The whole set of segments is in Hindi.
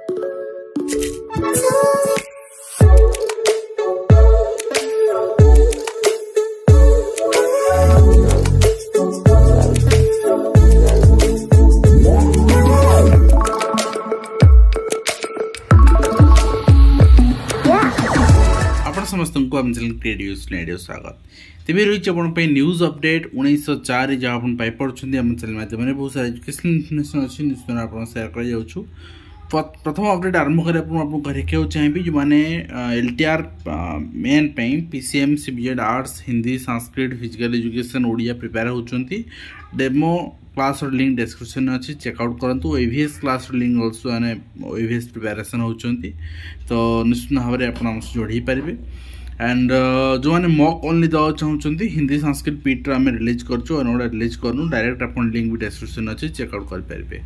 समस्त को आम चैनल क्रिएटिव स्टूडियो स्वागत तेज रही आप न्यूज अपडेट 1904 जहाँ आप पाइपे आम चैनल माध्यम बहुत सारा एजुकेशनल इनफर्मेशन अच्छी निश्चित आप सेयार कर प्रथम अपडेट आरंभ कर देखा चाहिए जो मैंने LTR main PCM CBZ arts Hindi Sanskrit physical education Odia prepare होती डेमो क्लास लिंक डिस्क्रिप्शन अच्छी चेकआउट करूँ AVS क्लास लिंक ऑल्सो मैंने AVS प्रिपेरेसन होती तो निश्चित भाव में आप जोड़ी पारे एंड जो मैंने मॉक ओनली दवा चाहते हिंदी संस्कृत पीट आम रिलीज कर रिलीज करूँ डायरेक्ट आप लिंक भी डिस्क्रिप्शन अच्छी चेकआउट करेंगे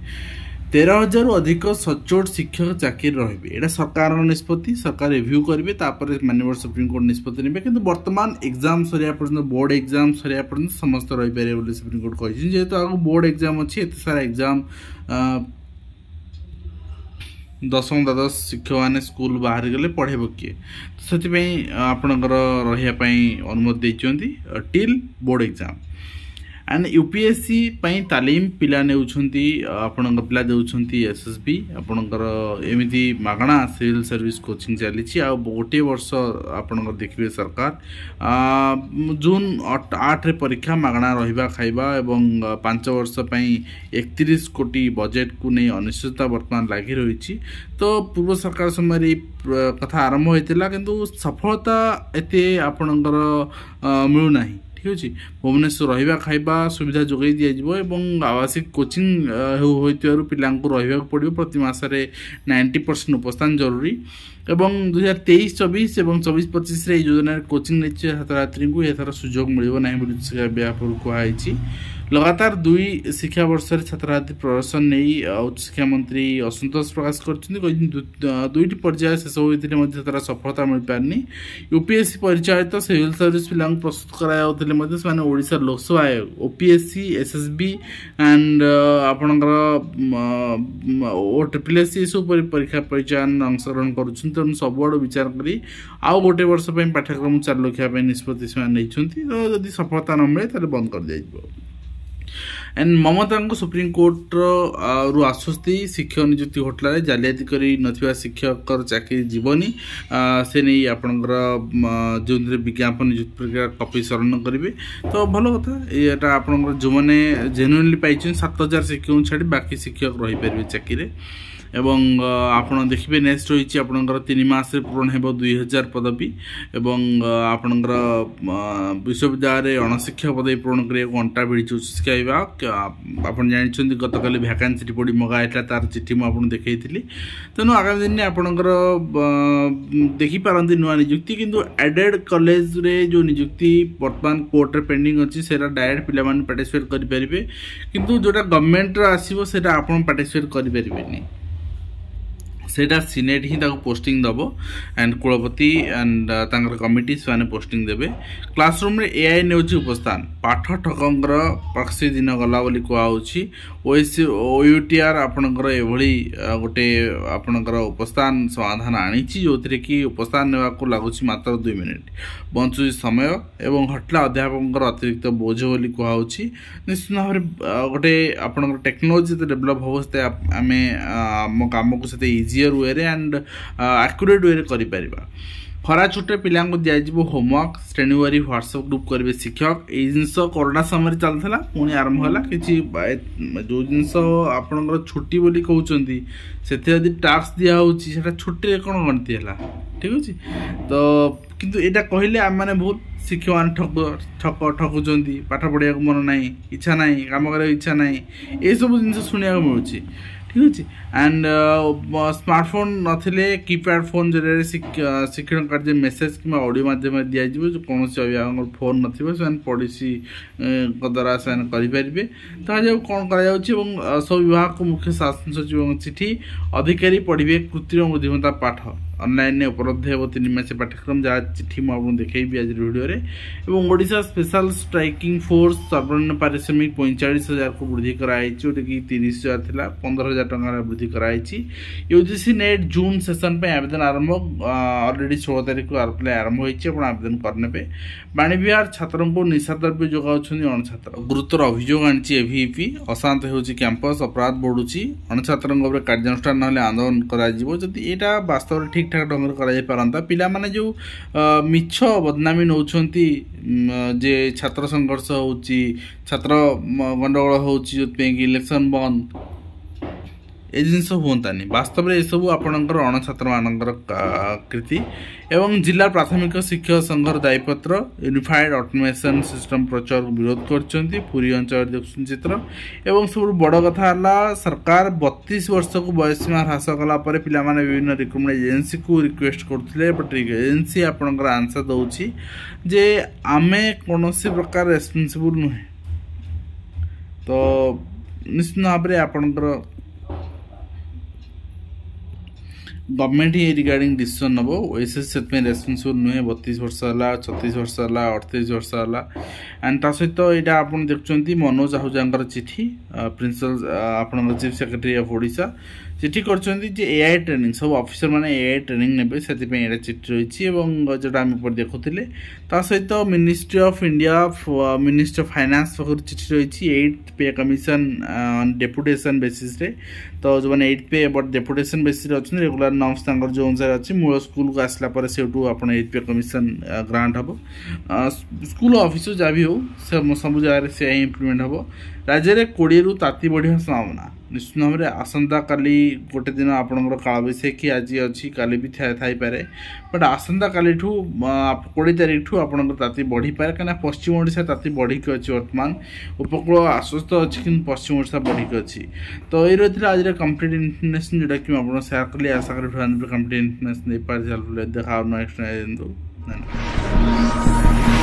13,000 अधिक सचोट शिक्षक चाकरी रही है सरकार निष्पत्ति सरकार रिव्यू करेंगे माननीय सुप्रीमकोर्ट निष्पत्ति ने कि बर्तमान एग्जाम सरिया पर्यंत बोर्ड एग्जाम सरिया पर्यंत समस्त रही पारे सुप्रीमकोर्ट कही जेहेतु आगे बोर्ड एग्जाम अच्छी एत सारा एग्जाम दशम द्वादश शिक्षक मैंने स्कूल बाहर गले पढ़ेब किए तो से आपणकर रही अनुमति देती till board exam and UPSC तालीम पिला ने पिला देउछंती SSB आपणकर एमती मागणा सिविल सर्विस कोचिंग चली गोटे वर्ष आपणकर देखिए सरकार जून 8 रे परीक्षा मागणा रहिबा खाइबा एवं 5 वर्ष 31 कोटी बजेट को नहीं अनिश्चितता वर्तमान लगी रही तो पूर्व सरकार समय कथा आरंभ होता किंतु सफलता एते आपणकर मिलूना ठीक अच्छे भुवनेश्वर रहा खाइबा सुविधा जोगाई दिज्व आवासिक कोचिंग पिला रहा पड़ो प्रति मसरे 90% उपस्थान जरूरी एवं 2023-24 और 24-25 योजना कोचिंग नहीं छात्र छात्री को यथार सुजोग मिलना कहुई लगातार 2 शिक्षा वर्ष छात्र छात्री प्रदर्शन नहीं उच्च शिक्षा मंत्री असंतोष प्रकाश कर दुईट पर्याय शेष होता सफलता मिल पारनी UPSC परिचालित सिविल सर्विस पिला प्रस्तुत कराने ओडिशा लोकसभा आयोग OPSC SSB एंड आपणकर OSSC सब परीक्षा परिचालन अंशग्रहण कर सबुआड़ विचार करी आउ गोटे वर्ष पाठ्यक्रम चालू रखा निष्पत्ति तो जदि सफलता न मिले तो बंद कर दिया एंड ममता को सुप्रीम कोर्ट रु आश्वस्ति शिक्षक नियुक्ति घोटाला जालियाती करी नथिबा शिक्षक चाकरी जीवनी से नहीं आपणकर जो विज्ञापन नियुक्ति प्रक्रिया कॉपी सरण करेंगे तो भल कथा यहाँ आपणकर जो मैंने जेन्युइनली पाई 7,000 शिक्षक छाड़ी बाकी शिक्षक रही पारे चाकरी एवं आपण देखिए नेक्स्ट रही आपणकर 3 मास पूरण हो 2,000 पदवी एवं आपणकर विश्वविद्यालय अणशिक्षक पदवी पूरण करने अंटा भिड़ी उच्च शिक्षा विभाग आप जानते गतकाली भैकेंसी रिपोर्ट मगाइला तार चिठी मुझे देखी तेणु आगामी दिन में आपणकर देखिपारती नुआ नियुक्ति किंतु एडेड कॉलेज रे जो नियुक्ति वर्तमान कोर्ट रे पेंडिंग अच्छी से डायरेक्ट पिला पार्टिसिपेट करेंगे किंतु जोटा गवर्नमेंट आसो से आप पार्टिसिपेट करें सेटा सीनेट ही पोस्टिंग दब एंड कुलपति एंड कमिटी से पोस्टिंग देवे क्लासरूम रे AI ने उपस्थान पाठ ठकंकर प्रक्सी दिन गला बोली कहुच्छी OUTR आपणकर एभली गोटे आपणकर उपस्थान समाधान आनी जो कि उपस्थान नेवाक लगुच मात्र 2 मिनिट बंचुची समय एवं हटला अध्यापक अतिरिक्त बोझ बोली कहुच्छी निश्चित भाव में गोटे आपणकर टेक्नोलोजी जो डेभलप हम से आम आम कम को इजियर वे एंड एक्यूरेट वे करिपरिबा खरा छुट्टे पिला दिज्व होमवर्क श्रेणीवारी व्हाट्सएप ग्रुप करेंगे शिक्षक ये जिनस कोरोना समय चलता पुणी आरंभ है कि जो जिनस आपणकर छुट्टी बोली कहते से टास्क दिखाई छुट्टी कौन गणती है ठीक अच्छे तो किंतु यहाँ कहले आम मैंने बहुत शिक्षक मैंने ठकुंट पाठ पढ़ा मन ना इच्छा ना कम कर इच्छा ना ये सब जिन शुणा मिलूँ ठीक अच्छे एंड स्मार्टफोन नथिले कीपैड फोन जरिए शिक्षण कार्य मेसेज कि ऑडियो माध्यम दिज्व जो कौन अभिभावक फोन न पड़ोशी द्वारा से करेंगे तो कौन कर सब विभाग को मुख्य शासन सचिव चिठी अधिकारी पढ़े कृत्रिम बुद्धिमत्ता पाठ ऑनलाइन उपलब्ध है 3 मास पाठ्यक्रम जहाँ चिठी मुझे देखी आज video Odisha special striking force सर्वनिम्न पारिश्रमिक 45,000 को वृद्धि कराई जोटा कि 30,000 था 15,000 टकर वृद्धि कराई। यूजीसी नेट जून सेशन पे आवेदन आरंभ ऑलरेडी 16 तारीख को अप्लाई आरंभ होती आवेदन करने। बाणीविहार छात्रों को निशा द्रव्य जोगाउछन्ति अणछात्र गुरुतर अभियोग आनी एभिपी अशांत होउछि कैंपस अपराध बढ़ुछि अणछात्रों कार्यानुष्ठान ना आंदोलन करी यहाँ वास्तव ठीक ठाक ढंग से कर पिला माने जो मिछ बदनामी नौछन्ति जे छात्र संघर्ष होउछि छात्र गंडगोल होउछि जोथि इलेक्शन बंद ए जिनस हुंतानी वास्तव में सब आपणकर अणछात्र मानकर कृति एवं जिला प्राथमिक शिक्षक संघर दायीपत्र यूनिफाइड ऑटोमेशन सिस्टम प्रचार विरोध करछन्ति पूरी अंचल देखुन चित्र एवं सब बड़ कथा है सरकार 32 वर्ष को बयस सीमा ह्रास कला पिला माने विभिन्न रिक्रुटमेंट एजेंसी को रिक्वेस्ट करथिले बट एजेंसी आपणकर आंसर दउछि जे आमे कोनोसी प्रकार रेस्पोंसिबल नुहे तो निश्चित भाव में आपणकर गवर्नमेंट ही रिगार्डिंग डिसीजन नब ओएसएस से रेस्पॉन्सिबल नुहे 32 वर्ष है 36 वर्ष है 38 वर्ष है एंड ता सहित यहाँ आप देखुं मनोज आहूजा चिठी प्रिंसिपल आप चीफ सेक्रेटरी ऑफ ओडिशा चिठी कर एआई ट्रेनिंग सब ऑफिसर माने एआई ट्रेनिंग ने से चिठी रही जोटा आम देखुले ता सहित ministry of India ministry of finance पाखर चिठी रही 8 पे कमिशन डेपुटेशन बेसिस रे तो जो मैंने 8 पे बट डेपुटेशन बेसिस अच्छे रेगुलर नॉर्म्स जो अनुसार अच्छी मूल स्कूल को आसला पर से 8 पे कमिशन ग्रांट हम स्कूल ऑफिस जहाँ भी हो सब जगह से इम्प्लीमेंट हम राज्य में 20 रु ताती बढ़िया संभावना निश्चित भाव में आसंता काली गोटे दिन आपंकर कालबैशाखी आज अच्छी काली भी थाईपे बट आसंता काली 20 तारीख ठू आपंकर ताती बढ़ी पाए कहीं पश्चिम ओडिशा ताती बढ़ी अच्छी वर्तमान उपकूल आश्वस्त अच्छी कि पश्चिम ओडिशा बढ़ी अच्छी तो ये रही आज कंप्लीट इनफर्मेशन जोटा कि मैं सेयार कली आशा करी कंप्लीट इनफर्मेशन दे पारे देखा नेक्स्ट।